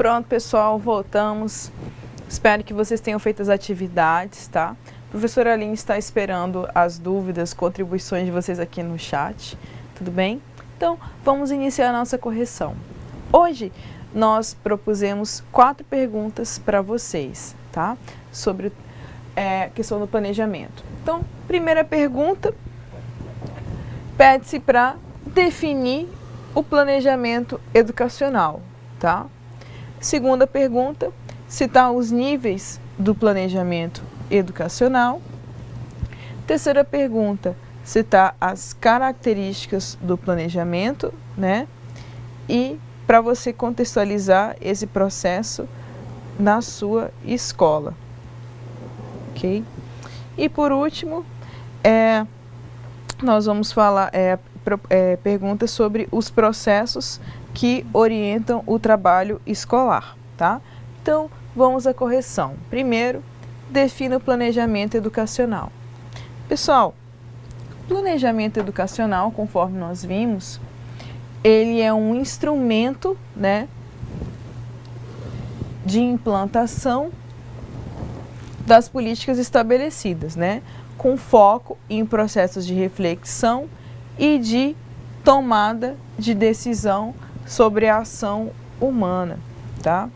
Pronto, pessoal, voltamos. Espero que vocês tenham feito as atividades, tá? A professora Aline está esperando as dúvidas, contribuições de vocês aqui no chat, tudo bem? Então, vamos iniciar a nossa correção. Hoje, nós propusemos 4 perguntas para vocês, tá? Sobre a questão do planejamento. Então, primeira pergunta, pede-se para definir o planejamento educacional, tá? Segunda pergunta, citar os níveis do planejamento educacional. Terceira pergunta, citar as características do planejamento, né? E para você contextualizar esse processo na sua escola, ok? E por último, nós vamos falar perguntas sobre os processos que orientam o trabalho escolar, tá? Então, vamos à correção. Primeiro, defina o planejamento educacional. Pessoal, planejamento educacional, conforme nós vimos, ele é um instrumento, né, de implantação das políticas estabelecidas, né, com foco em processos de reflexão e de tomada de decisão sobre a ação humana, tá?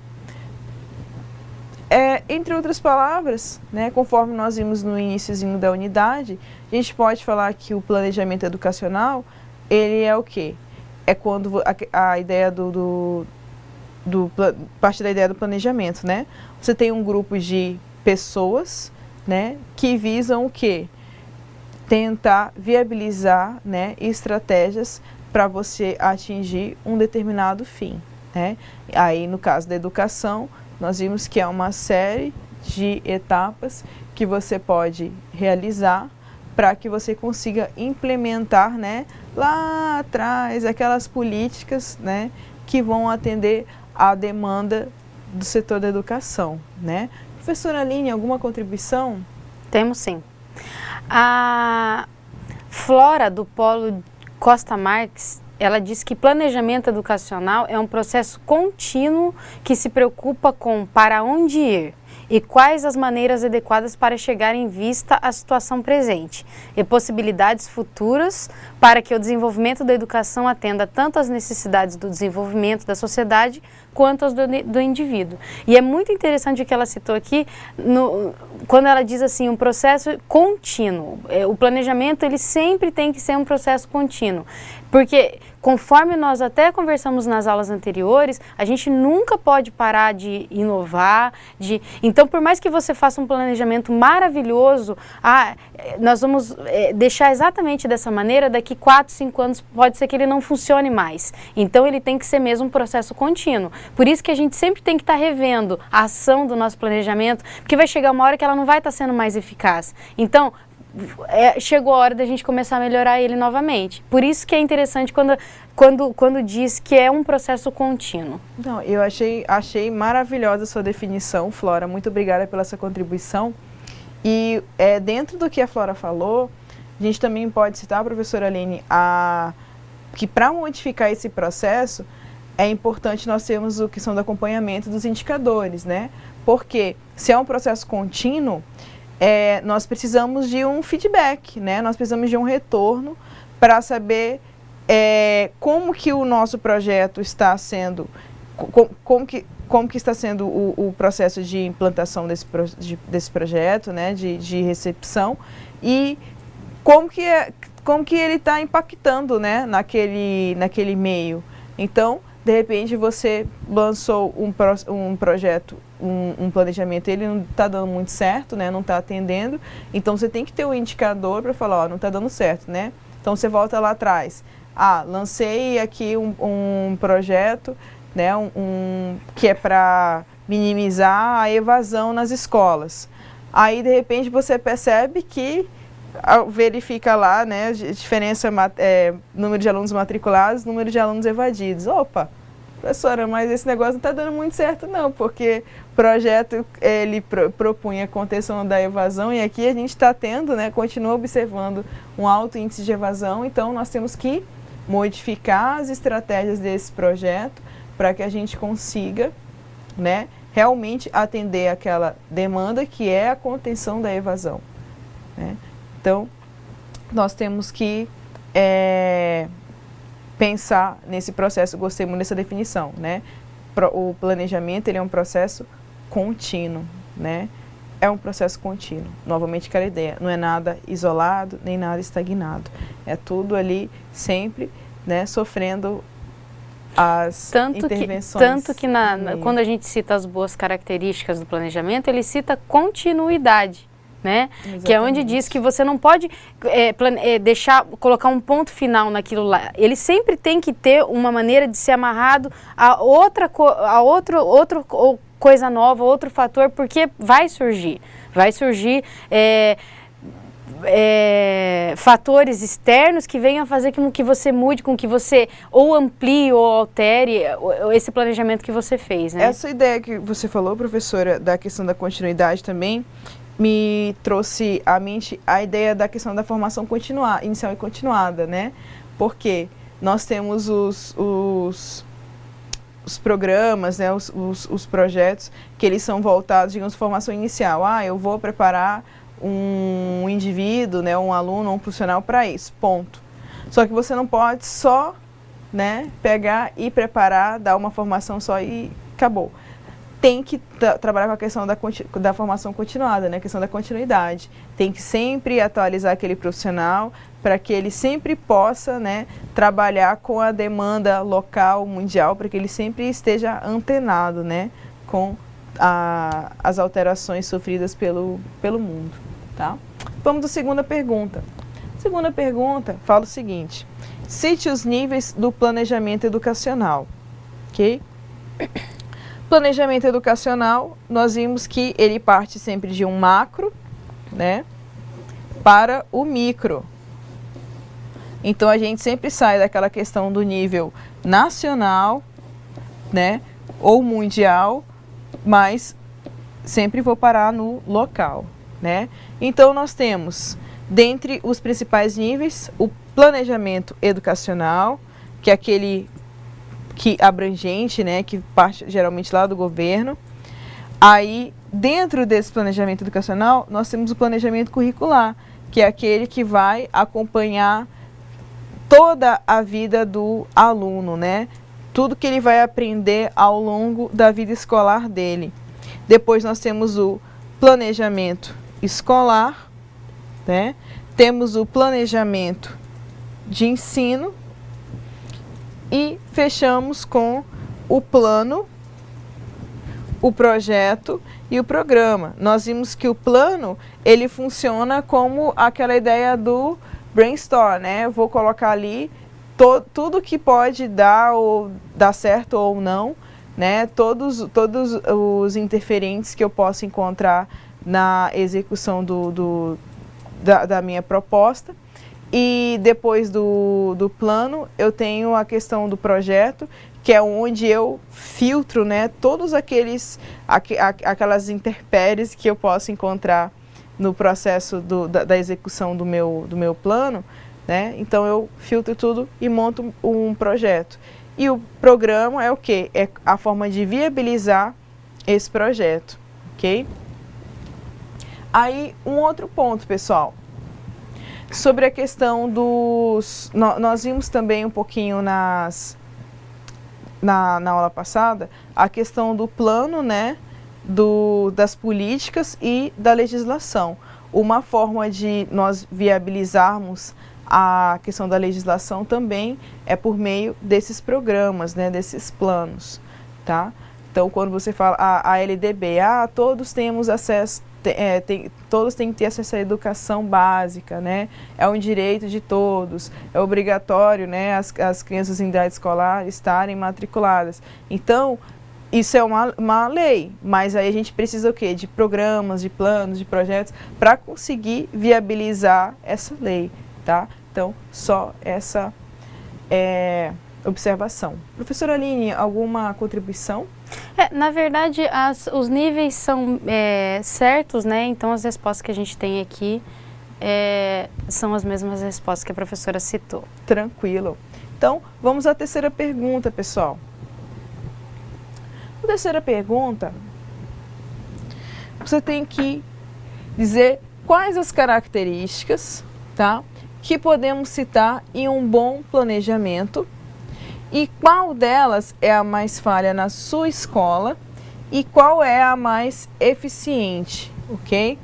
Entre outras palavras, né, conforme nós vimos no iniciozinho da unidade, a gente pode falar que o planejamento educacional, ele é o quê? É quando a ideia parte da ideia do planejamento, né? Você tem um grupo de pessoas, né, que visam o quê? Tentar viabilizar, né, estratégias para você atingir um determinado fim, né? Aí, no caso da educação, nós vimos que é uma série de etapas que você pode realizar para que você consiga implementar, né, lá atrás aquelas políticas, né, que vão atender à demanda do setor da educação, né? Professora Aline, alguma contribuição? Temos sim. A Flora, do Polo Costa Marques, ela diz que planejamento educacional é um processo contínuo que se preocupa com para onde ir e quais as maneiras adequadas para chegar em vista à situação presente e possibilidades futuras para que o desenvolvimento da educação atenda tanto às necessidades do desenvolvimento da sociedade quanto às do indivíduo. E é muito interessante o que ela citou aqui, quando ela diz assim, um processo contínuo. O planejamento, ele sempre tem que ser um processo contínuo, porque conforme nós até conversamos nas aulas anteriores, a gente nunca pode parar de inovar, então por mais que você faça um planejamento maravilhoso, nós vamos deixar exatamente dessa maneira, daqui 4, 5 anos pode ser que ele não funcione mais. Então ele tem que ser mesmo um processo contínuo. Por isso que a gente sempre tem que estar revendo a ação do nosso planejamento, porque vai chegar uma hora que ela não vai estar sendo mais eficaz. Então, chegou a hora da gente começar a melhorar ele novamente. Por isso que é interessante quando diz que é um processo contínuo. Não, eu achei maravilhosa a sua definição, Flora. Muito obrigada pela sua contribuição. E dentro do que a Flora falou, a gente também pode citar, professora Aline, que para modificar esse processo, é importante nós termos a questão do acompanhamento dos indicadores, né? Porque se é um processo contínuo, nós precisamos de um feedback, né? Nós precisamos de um retorno para saber como que o nosso projeto está sendo, como que está sendo o processo de implantação desse projeto, né? De recepção, e como que ele está impactando, né? naquele meio. Então, de repente, você lançou um projeto, um planejamento, ele não está dando muito certo, né? Não está atendendo. Então, você tem que ter um indicador para falar, não está dando certo, né? Então, você volta lá atrás. Lancei aqui um projeto, né? Que é para minimizar a evasão nas escolas. Aí, de repente, você percebe que verifica lá, né, a diferença, número de alunos matriculados, número de alunos evadidos. Opa, professora, mas esse negócio não está dando muito certo não, porque o projeto, ele propunha a contenção da evasão e aqui a gente está tendo, né, continua observando um alto índice de evasão, então nós temos que modificar as estratégias desse projeto para que a gente consiga né, realmente atender aquela demanda que é a contenção da evasão, né? Então, nós temos que pensar nesse processo. Gostei muito dessa definição, né? O planejamento, ele é um processo contínuo, né? É um processo contínuo. Novamente, aquela ideia, não é nada isolado, nem nada estagnado. É tudo ali sempre, né, sofrendo as intervenções. Tanto que quando a gente cita as boas características do planejamento, ele cita continuidade, né? Exatamente. Que é onde diz que você não pode colocar um ponto final naquilo lá. Ele sempre tem que ter uma maneira de ser amarrado a outra coisa nova, outro fator, porque vai surgir fatores externos que venham a fazer com que você mude, com que você ou amplie ou altere esse planejamento que você fez, né? Essa ideia que você falou, professora, da questão da continuidade também, me trouxe à mente a ideia da questão da formação inicial e continuada, né? Porque nós temos os programas, né, os projetos que eles são voltados, digamos, formação inicial. Eu vou preparar um indivíduo, né, um aluno, um profissional para isso, ponto. Só que você não pode só, né, pegar e preparar, dar uma formação só e acabou. Tem que trabalhar com a questão da formação continuada, né, a questão da continuidade. Tem que sempre atualizar aquele profissional para que ele sempre possa, né, trabalhar com a demanda local, mundial, para que ele sempre esteja antenado, né, com as alterações sofridas pelo mundo. Tá? Vamos à segunda pergunta. A segunda pergunta fala o seguinte: cite os níveis do planejamento educacional. Ok? Planejamento educacional, nós vimos que ele parte sempre de um macro, né, para o micro. Então, a gente sempre sai daquela questão do nível nacional, né, ou mundial, mas sempre vou parar no local, né? Então, nós temos, dentre os principais níveis, o planejamento educacional, que é aquele que abrangente, né, que parte geralmente lá do governo. Aí, dentro desse planejamento educacional, nós temos o planejamento curricular, que é aquele que vai acompanhar toda a vida do aluno, né? Tudo que ele vai aprender ao longo da vida escolar dele. Depois nós temos o planejamento escolar, né? Temos o planejamento de ensino e fechamos com o plano, o projeto e o programa. Nós vimos que o plano, ele funciona como aquela ideia do brainstorm, né? Eu vou colocar ali tudo que pode dar ou dar certo ou não, né? Todos os interferentes que eu posso encontrar na execução da minha proposta. E depois do plano, eu tenho a questão do projeto, que é onde eu filtro, né, todos aquelas intempéries que eu posso encontrar no processo da execução do meu plano, né? Então, eu filtro tudo e monto um projeto. E o programa é o quê? É a forma de viabilizar esse projeto, ok? Aí, um outro ponto, pessoal. Sobre a questão dos... Nós vimos também um pouquinho na aula passada, a questão do plano, né, das políticas e da legislação. Uma forma de nós viabilizarmos a questão da legislação também é por meio desses programas, né, desses planos, tá? Então, quando você fala a LDB, todos temos acesso, todos têm que ter acesso à educação básica, né? É um direito de todos, é obrigatório, né, as crianças em idade escolar estarem matriculadas. Então, isso é uma lei, mas aí a gente precisa o quê? De programas, de planos, de projetos, para conseguir viabilizar essa lei, tá? Então, só essa observação. Professora Aline, alguma contribuição? Na verdade, os níveis são certos, né? Então, as respostas que a gente tem aqui são as mesmas respostas que a professora citou. Tranquilo. Então, vamos à terceira pergunta, pessoal. A terceira pergunta, você tem que dizer quais as características, tá, que podemos citar em um bom planejamento e qual delas é a mais falha na sua escola e qual é a mais eficiente, ok?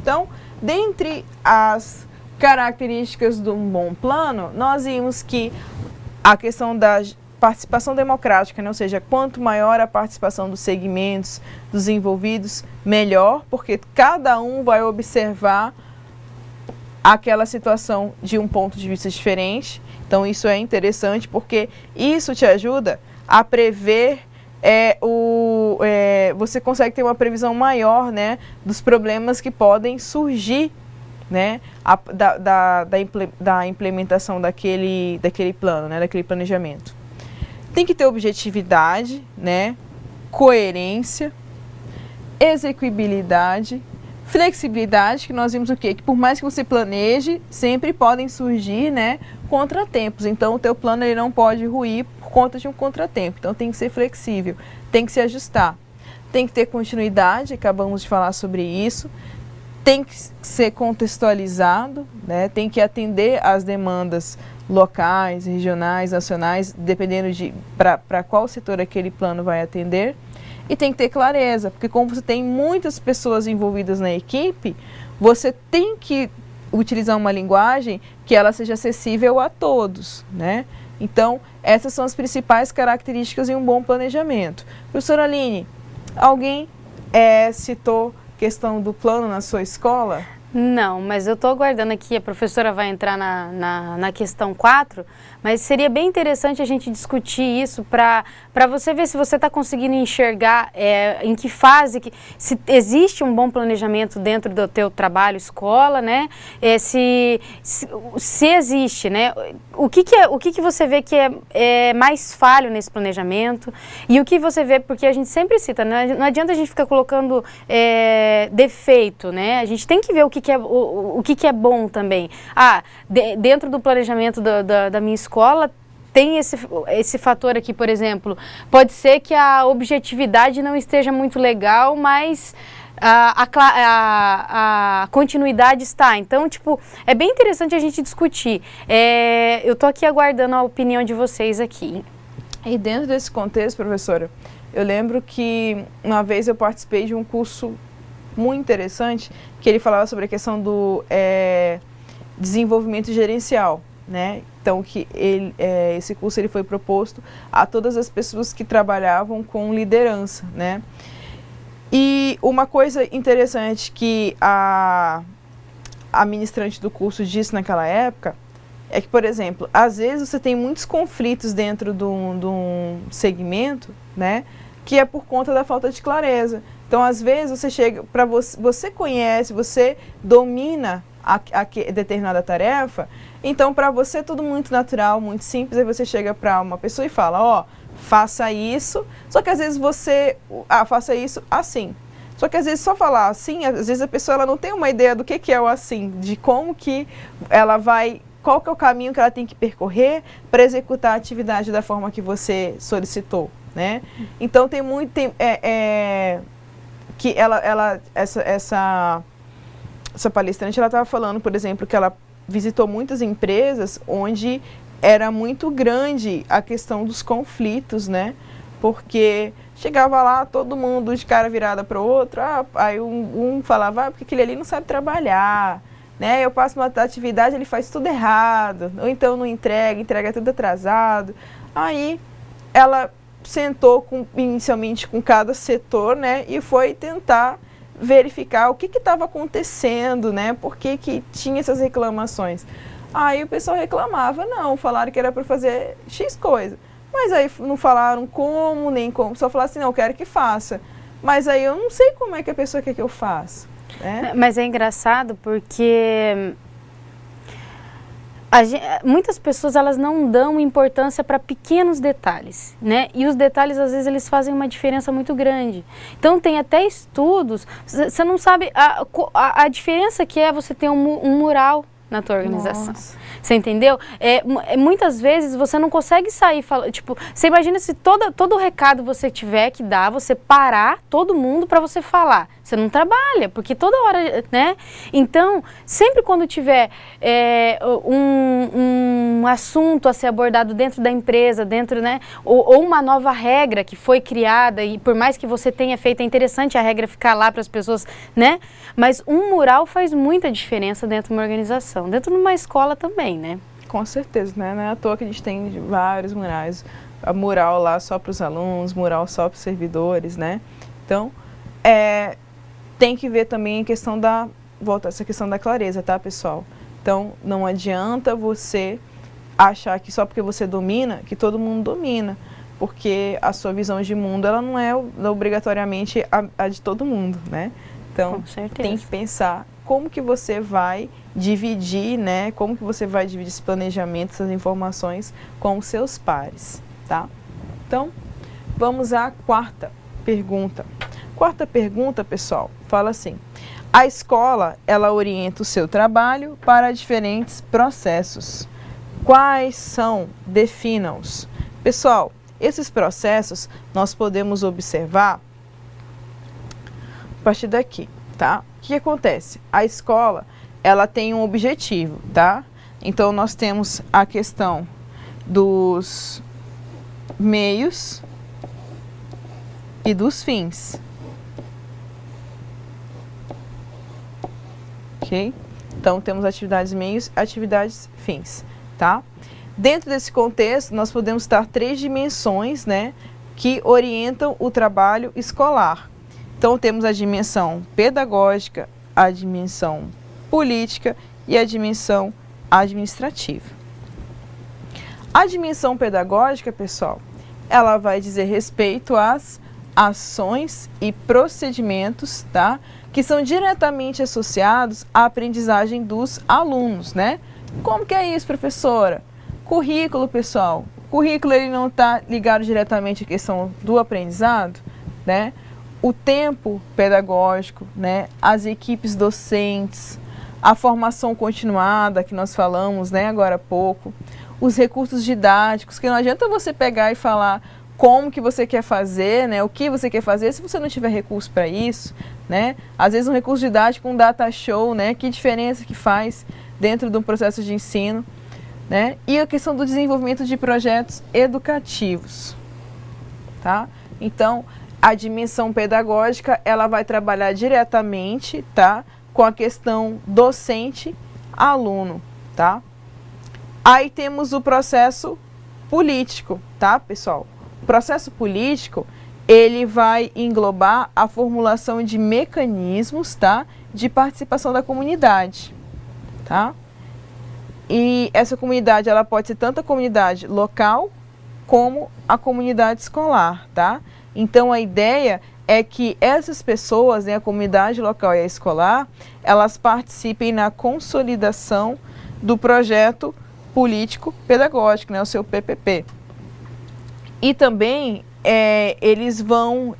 Então, dentre as características de um bom plano, nós vimos que a questão da participação democrática, né? Ou seja, quanto maior a participação dos segmentos, dos envolvidos, melhor, porque cada um vai observar aquela situação de um ponto de vista diferente. Então, isso é interessante, porque isso te ajuda a prever, você consegue ter uma previsão maior, né, dos problemas que podem surgir, né, da implementação daquele plano, né, daquele planejamento. Tem que ter objetividade, né, coerência, execuibilidade, flexibilidade, que nós vimos o quê? Que por mais que você planeje, sempre podem surgir, né, contratempos. Então, o teu plano ele não pode ruir por conta de um contratempo. Então, tem que ser flexível, tem que se ajustar. Tem que ter continuidade, acabamos de falar sobre isso. Tem que ser contextualizado, né, tem que atender às demandas locais, regionais, nacionais, dependendo de para qual setor aquele plano vai atender. E tem que ter clareza, porque como você tem muitas pessoas envolvidas na equipe, você tem que utilizar uma linguagem que ela seja acessível a todos, né? Então, essas são as principais características em um bom planejamento. Professora Aline, alguém citou questão do plano na sua escola? Não, mas eu estou aguardando aqui, a professora vai entrar na questão 4, mas seria bem interessante a gente discutir isso para você ver se você está conseguindo enxergar em que fase, se existe um bom planejamento dentro do teu trabalho, escola, né? Se existe, né? O que você vê que é mais falho nesse planejamento e o que você vê, porque a gente sempre cita, né? Não adianta a gente ficar colocando defeito, né? A gente tem que ver o que é bom também. Dentro do planejamento da minha escola, tem esse fator aqui, por exemplo, pode ser que a objetividade não esteja muito legal, mas a continuidade está. Então, tipo, é bem interessante a gente discutir. Eu estou aqui aguardando a opinião de vocês aqui. E dentro desse contexto, professora, eu lembro que uma vez eu participei de um curso muito interessante, que ele falava sobre a questão do desenvolvimento gerencial, né? Então, esse curso ele foi proposto a todas as pessoas que trabalhavam com liderança, né? E uma coisa interessante que a ministrante do curso disse naquela época é que, por exemplo, às vezes você tem muitos conflitos dentro de um segmento, né? Que é por conta da falta de clareza. Então, às vezes, você chega, você conhece, você domina a determinada tarefa, então, para você é tudo muito natural, muito simples, aí você chega para uma pessoa e fala, faça isso, só que às vezes faça isso assim. Só que às vezes só falar assim, às vezes a pessoa ela não tem uma ideia do que é o assim, de como que ela vai, qual que é o caminho que ela tem que percorrer para executar a atividade da forma que você solicitou, né? Então, tem muito... que essa palestrante, ela estava falando, por exemplo, que ela visitou muitas empresas onde era muito grande a questão dos conflitos, né? Porque chegava lá, todo mundo de cara virada para o outro, aí um falava, porque aquele ali não sabe trabalhar, né? Eu passo uma atividade, ele faz tudo errado, ou então não entrega tudo atrasado. Aí ela sentou inicialmente com cada setor, né, e foi tentar verificar o que estava acontecendo, né, por que tinha essas reclamações. Aí o pessoal reclamava, falaram que era para fazer X coisa, mas aí não falaram como, nem como, só falaram assim, não, eu quero que faça, mas aí eu não sei como é que a pessoa quer que eu faça, né? Mas é engraçado porque muitas pessoas elas não dão importância para pequenos detalhes, né? E os detalhes às vezes eles fazem uma diferença muito grande. Então tem até estudos, você não sabe a diferença que é você ter um mural na tua organização. Nossa. Você entendeu? Muitas vezes você não consegue sair falando, tipo, você imagina se todo o recado você tiver que dar, você parar todo mundo para você falar. Você não trabalha, porque toda hora, né? Então, sempre quando tiver um assunto a ser abordado dentro da empresa, dentro, né? Ou uma nova regra que foi criada, e por mais que você tenha feito, é interessante a regra ficar lá para as pessoas, né? Mas um mural faz muita diferença dentro de uma organização, dentro de uma escola também, né? Com certeza, né? Não é à toa que a gente tem vários murais. A mural lá só para os alunos, mural só para os servidores, né? Então, tem que ver também a questão essa questão da clareza, tá, pessoal? Então, não adianta você achar que só porque você domina, que todo mundo domina. Porque a sua visão de mundo, ela não é obrigatoriamente a de todo mundo, né? Então, tem que pensar como que você vai dividir, né? Como que você vai dividir esse planejamento, essas informações com os seus pares, tá? Então, vamos à quarta pergunta. Quarta pergunta, pessoal, fala assim: a escola, ela orienta o seu trabalho para diferentes processos. Quais são? Defina-os. Pessoal, esses processos nós podemos observar a partir daqui, tá? O que acontece? A escola, ela tem um objetivo, tá? Então, nós temos a questão dos meios e dos fins. Ok? Então, temos atividades meios, atividades fins, tá? Dentro desse contexto, nós podemos citar 3 dimensões, né, que orientam o trabalho escolar. Então, temos a dimensão pedagógica, a dimensão política e a dimensão administrativa. A dimensão pedagógica, pessoal, ela vai dizer respeito às ações e procedimentos, tá, que são diretamente associados à aprendizagem dos alunos, né? Como que é isso, professora? Currículo, pessoal. Currículo, ele não está ligado diretamente à questão do aprendizado, né? O tempo pedagógico, né? As equipes docentes, a formação continuada, que nós falamos, né, agora há pouco, os recursos didáticos, que não adianta você pegar e falar como que você quer fazer, né, o que você quer fazer, se você não tiver recurso para isso, né? Às vezes um recurso didático, um data show, né, que diferença que faz dentro de um processo de ensino, né? E a questão do desenvolvimento de projetos educativos, tá? Então, a dimensão pedagógica, ela vai trabalhar diretamente, tá, com a questão docente-aluno, tá? Aí temos o processo político, tá, pessoal? O processo político, ele vai englobar a formulação de mecanismos, tá, de participação da comunidade, tá? E essa comunidade, ela pode ser tanto a comunidade local como a comunidade escolar, tá? Então, a ideia é que essas pessoas, né, a comunidade local e a escolar, elas participem na consolidação do projeto político-pedagógico, né, o seu PPP. E também eles vão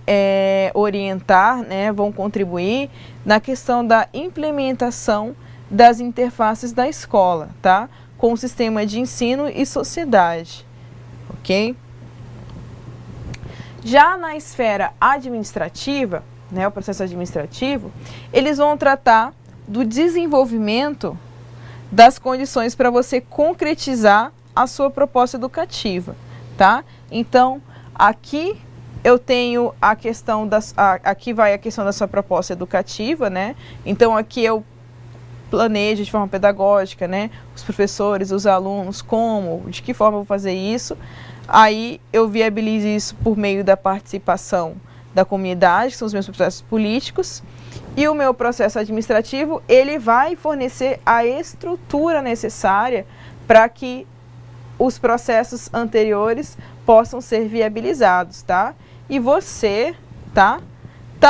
orientar, né, vão contribuir na questão da implementação das interfaces da escola, tá? Com o sistema de ensino e sociedade, ok? Já na esfera administrativa, né, o processo administrativo, eles vão tratar do desenvolvimento das condições para você concretizar a sua proposta educativa, tá? Então, aqui eu tenho a questão aqui vai a questão da sua proposta educativa, né? Então, aqui eu planejo de forma pedagógica, né? Os professores, os alunos, de que forma eu vou fazer isso. Aí eu viabilizo isso por meio da participação da comunidade, que são os meus processos políticos, e o meu processo administrativo, ele vai fornecer a estrutura necessária para que os processos anteriores possam ser viabilizados, tá? E você, tá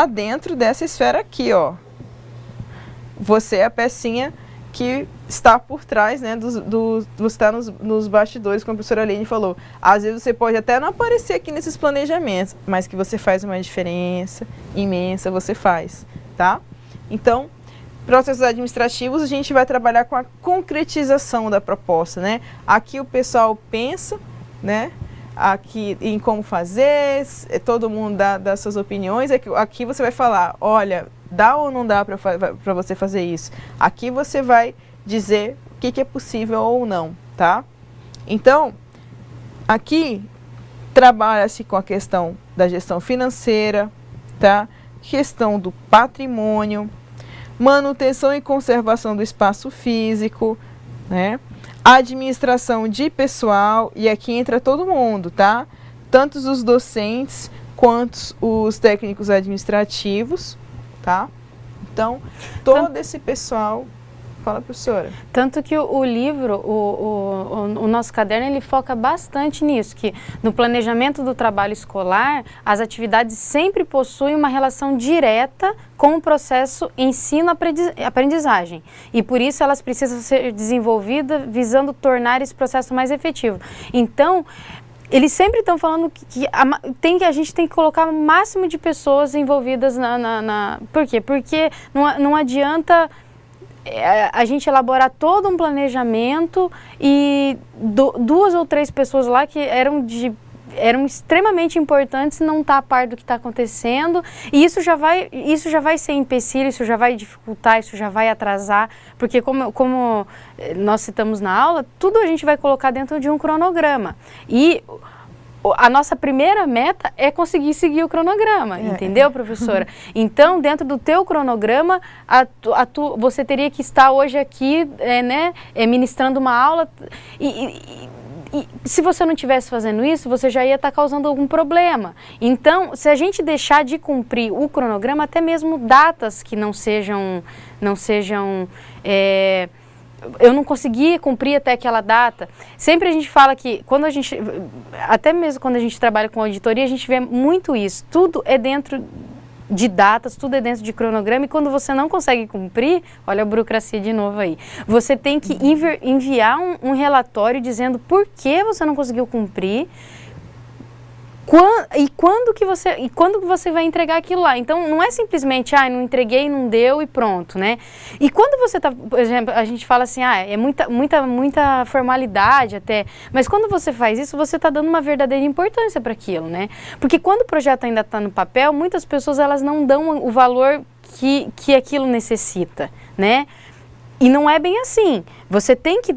dentro dessa esfera aqui, ó. Você é a pecinha que está por trás, né, você está nos bastidores, como a professora Aline falou. Às vezes você pode até não aparecer aqui nesses planejamentos, mas que você faz uma diferença imensa, você faz, tá? Então, processos administrativos, a gente vai trabalhar com a concretização da proposta, né? Aqui o pessoal pensa, né? Aqui em como fazer, todo mundo dá suas opiniões. Aqui você vai falar, olha, dá ou não dá para você fazer isso? Aqui você vai dizer o que é possível ou não, tá? Então, aqui trabalha-se com a questão da gestão financeira, tá? Questão do patrimônio, manutenção e conservação do espaço físico, né? Administração de pessoal, e aqui entra todo mundo, tá? Tanto os docentes quanto os técnicos administrativos, tá? Então, todo esse pessoal... Fala, professora. Tanto que o livro, o nosso caderno, ele foca bastante nisso, que no planejamento do trabalho escolar, as atividades sempre possuem uma relação direta com o processo ensino-aprendizagem. E por isso elas precisam ser desenvolvidas visando tornar esse processo mais efetivo. Então, eles sempre estão falando que a gente tem que colocar o máximo de pessoas envolvidas Por quê? Porque não adianta... a gente elaborar todo um planejamento e 2 ou 3 pessoas lá que eram extremamente importantes não estar a par do que está acontecendo, e isso já vai ser empecilho, isso já vai dificultar, isso já vai atrasar, porque como nós citamos na aula, tudo a gente vai colocar dentro de um cronograma, e a nossa primeira meta é conseguir seguir o cronograma, entendeu, professora? Então, dentro do teu cronograma, você teria que estar hoje aqui, ministrando uma aula, e se você não estivesse fazendo isso, você já ia estar causando algum problema. Então, se a gente deixar de cumprir o cronograma, até mesmo datas que não sejam eu não consegui cumprir até aquela data. Sempre a gente fala que, até mesmo quando a gente trabalha com auditoria, a gente vê muito isso. Tudo é dentro de datas, tudo é dentro de cronograma, e quando você não consegue cumprir, olha a burocracia de novo aí, você tem que enviar um relatório dizendo por que você não conseguiu cumprir, quando que você vai entregar aquilo lá. Então, não é simplesmente, não entreguei, não deu e pronto, né? E quando você está, por exemplo, a gente fala assim, é muita formalidade até, mas quando você faz isso, você está dando uma verdadeira importância para aquilo, né? Porque quando o projeto ainda está no papel, muitas pessoas elas não dão o valor que aquilo necessita, né? E não é bem assim. Você tem que,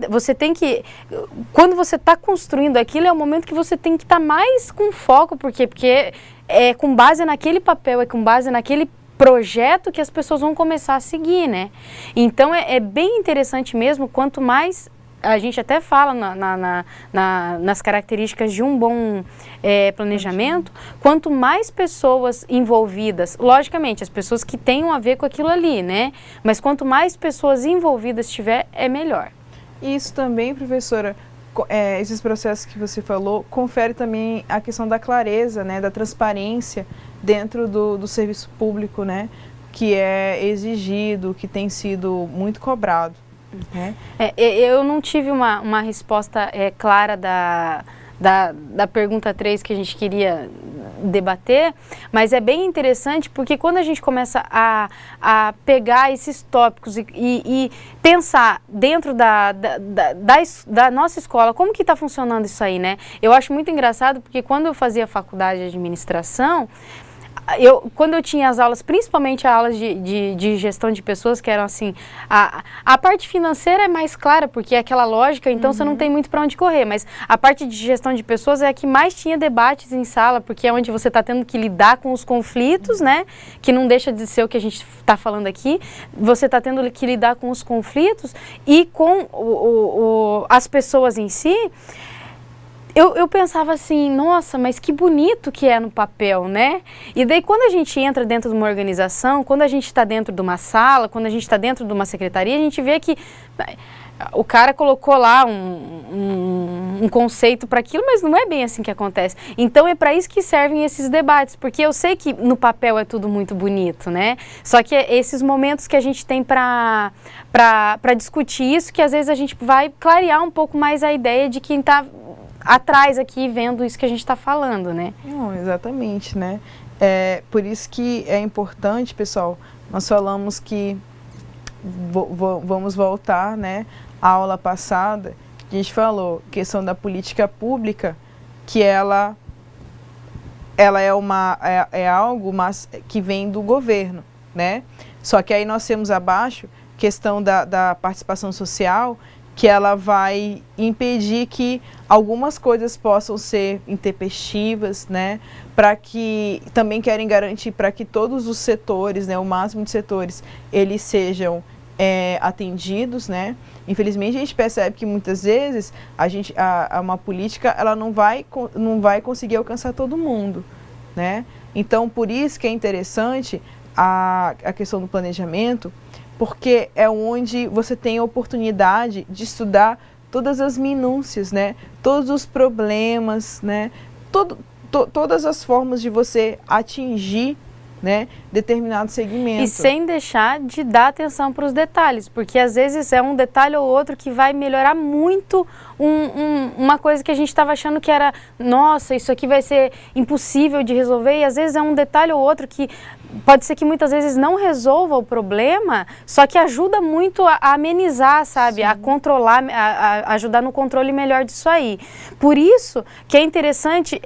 quando você está construindo aquilo, é o momento que você tem que estar mais com foco, porque é com base naquele papel, é com base naquele projeto que as pessoas vão começar a seguir, né? Então, é bem interessante mesmo, quanto mais... A gente até fala nas características de um bom planejamento, quanto mais pessoas envolvidas, logicamente, as pessoas que tenham a ver com aquilo ali, né? Mas quanto mais pessoas envolvidas tiver, é melhor. Isso também, professora, esses processos que você falou, confere também a questão da clareza, né? Da transparência dentro do serviço público, né? Que é exigido, que tem sido muito cobrado. Eu não tive uma resposta clara da pergunta 3 que a gente queria debater, mas é bem interessante porque quando a gente começa a pegar esses tópicos e pensar dentro da nossa escola, como que está funcionando isso aí, né? Eu acho muito engraçado porque quando eu fazia faculdade de administração, quando eu tinha as aulas, principalmente aulas de gestão de pessoas, que eram assim, a parte financeira é mais clara, porque é aquela lógica, então você não tem muito para onde correr, mas a parte de gestão de pessoas é a que mais tinha debates em sala, porque é onde você está tendo que lidar com os conflitos, né, que não deixa de ser o que a gente está falando aqui, você está tendo que lidar com os conflitos e com as pessoas em si. Eu pensava assim, nossa, mas que bonito que é no papel, né? E daí quando a gente entra dentro de uma organização, quando a gente está dentro de uma sala, quando a gente está dentro de uma secretaria, a gente vê que o cara colocou lá um conceito para aquilo, mas não é bem assim que acontece. Então é para isso que servem esses debates, porque eu sei que no papel é tudo muito bonito, né? Só que é esses momentos que a gente tem para discutir isso, que às vezes a gente vai clarear um pouco mais a ideia de quem está atrás aqui vendo isso que a gente está falando, né? Não, exatamente, né? Por isso que é importante, pessoal, nós falamos que vamos voltar, né, à aula passada, a gente falou questão da política pública, que ela é algo que vem do governo, né? Só que aí nós temos abaixo questão da participação social, que ela vai impedir que algumas coisas possam ser intempestivas, né? Para que também querem garantir para que todos os setores, né, o máximo de setores, eles sejam atendidos, né? Infelizmente a gente percebe que muitas vezes uma política ela não vai conseguir alcançar todo mundo, né? Então por isso que é interessante a questão do planejamento, porque é onde você tem a oportunidade de estudar todas as minúcias, né? Todos os problemas, né? Todas as formas de você atingir, né, determinado segmento. E sem deixar de dar atenção para os detalhes, porque às vezes é um detalhe ou outro que vai melhorar muito uma coisa que a gente estava achando que era, nossa, isso aqui vai ser impossível de resolver, e às vezes é um detalhe ou outro que pode ser que muitas vezes não resolva o problema, só que ajuda muito a amenizar, sabe? Sim. A controlar, a ajudar no controle melhor disso aí. Por isso que é interessante,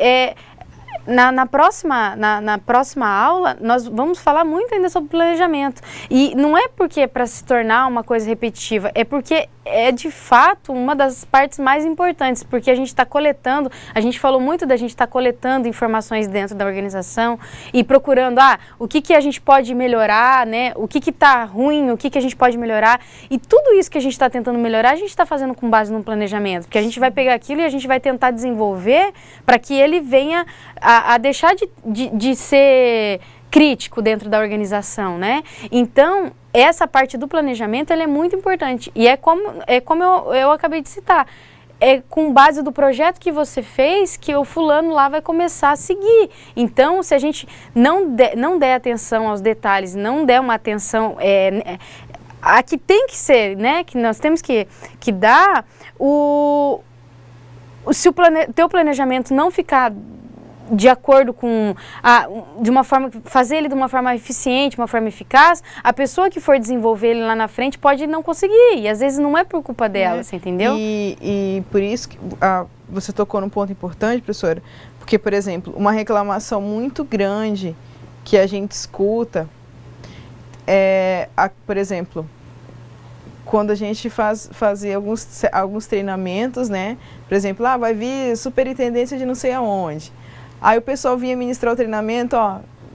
na próxima aula, nós vamos falar muito ainda sobre planejamento. E não é porque é para se tornar uma coisa repetitiva, é porque é de fato uma das partes mais importantes, porque a gente está coletando, a gente falou muito da gente estar coletando informações dentro da organização e procurando, o que a gente pode melhorar, né? O que está ruim, o que a gente pode melhorar. E tudo isso que a gente está tentando melhorar, a gente está fazendo com base no planejamento, porque a gente vai pegar aquilo e a gente vai tentar desenvolver para que ele venha a deixar de ser crítico dentro da organização, né? Então, essa parte do planejamento, ela é muito importante. E é como eu acabei de citar. É com base do projeto que você fez que o fulano lá vai começar a seguir. Então, se a gente não der atenção aos detalhes, não der uma atenção a que tem que ser, né? Que nós temos que dar, se o teu planejamento não ficar de acordo com fazer ele de uma forma eficiente, uma forma eficaz, a pessoa que for desenvolver ele lá na frente pode não conseguir, e às vezes não é por culpa dela, você entendeu? E por isso que você tocou num ponto importante, professora, porque, por exemplo, uma reclamação muito grande que a gente escuta por exemplo, quando a gente fazia alguns treinamentos, né? Por exemplo, vai vir superintendência de não sei aonde. Aí o pessoal vinha ministrar o treinamento,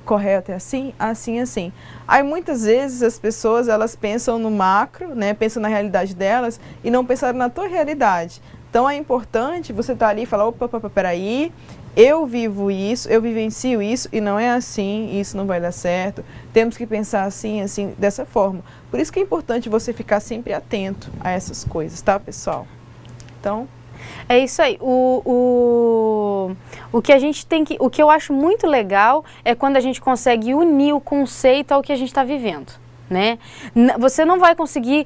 correto, é assim, assim, assim. Aí muitas vezes as pessoas, elas pensam no macro, né, pensam na realidade delas e não pensaram na tua realidade. Então é importante você estar ali e falar, opa, peraí, eu vivo isso, eu vivencio isso e não é assim, isso não vai dar certo. Temos que pensar assim, assim, dessa forma. Por isso que é importante você ficar sempre atento a essas coisas, tá, pessoal? Então... É isso aí. O que a gente tem o que eu acho muito legal é quando a gente consegue unir o conceito ao que a gente está vivendo, né? Você não vai conseguir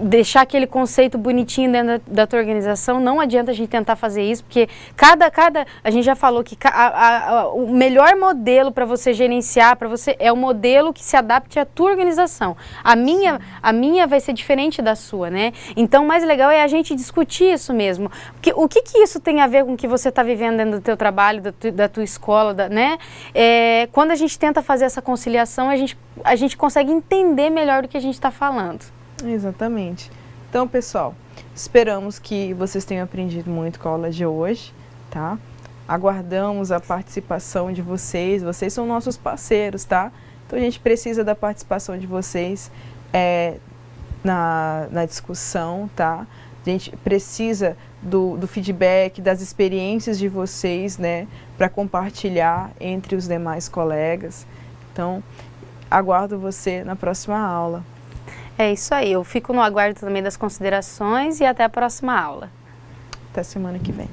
deixar aquele conceito bonitinho dentro da tua organização, não adianta a gente tentar fazer isso, porque a gente já falou que o melhor modelo para você gerenciar, é o modelo que se adapte à tua organização. A minha vai ser diferente da sua, né? Então, o mais legal é a gente discutir isso mesmo. Porque, o que isso tem a ver com o que você está vivendo dentro do teu trabalho, da tua escola, né? Quando a gente tenta fazer essa conciliação, a gente consegue entender melhor do que a gente está falando. Exatamente. Então, pessoal, esperamos que vocês tenham aprendido muito com a aula de hoje, tá? Aguardamos a participação de vocês são nossos parceiros, tá? Então, a gente precisa da participação de vocês na discussão, tá? A gente precisa do feedback, das experiências de vocês, né? Para compartilhar entre os demais colegas. Então, aguardo você na próxima aula. É isso aí, eu fico no aguardo também das considerações e até a próxima aula. Até semana que vem.